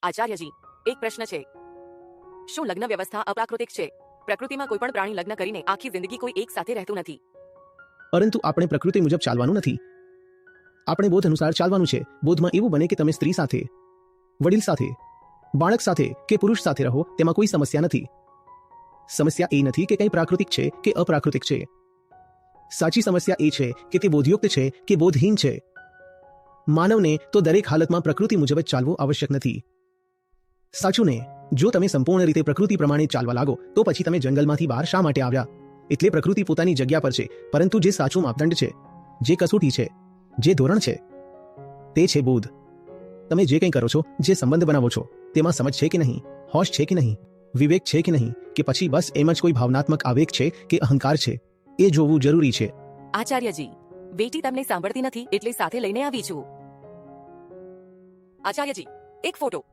આચાર્યજી, એક પ્રશ્ન છે. શું લગ્ન વ્યવસ્થા અપ્રાકૃતિક છે? પ્રકૃતિમાં કોઈ પણ પ્રાણી લગ્ન કરીને આખી જિંદગી કોઈ એક સાથે રહેતું નથી. પરંતુ આપણે પ્રકૃતિ મુજબ ચાલવાનું નથી. આપણે બોધ અનુસાર ચાલવાનું છે. બોધમાં એવું બને કે તમે સ્ત્રી સાથે, વડીલ સાથે, બાળક સાથે કે પુરુષ સાથે રહો, તેમાં કોઈ સમસ્યા નથી. સમસ્યા એ નથી કે કંઈ પ્રાકૃતિક છે કે અપ્રાકૃતિક છે. સાચી સમસ્યા એ છે કે તે બોધયુક્ત છે કે બોધહીન છે. માનવને તો દરેક હાલતમાં પ્રકૃતિ મુજબ જ ચાલવું આવશ્યક નથી. સાચું ને? જો તમે સંપૂર્ણ રીતે પ્રકૃતિ પ્રમાણે ચાલવા લાગો તો પછી તમે જંગલમાંથી બહાર શા માટે આવ્યા? એટલે પ્રકૃતિ પોતાની જગ્યા પર છે, પરંતુ જે સાચું માપદંડ છે, જે કસોટી છે, જે ધોરણ છે, તે છે બોધ. તમે જે કંઈ કરો છો, જે સંબંધ બનાવો છો, તેમાં સમજ છે કે નહીં, હોશ છે કે નહીં, વિવેક છે કે નહીં, કે પછી બસ એમ જ કોઈ ભાવનાત્મક આવેગ છે કે અહંકાર છે, એ જોવું જરૂરી છે. આચાર્યજી, બેટી તમને સાંભળતી નથી એટલે સાથે લઈને આવી છું. આચાર્યજી, એક ફોટો.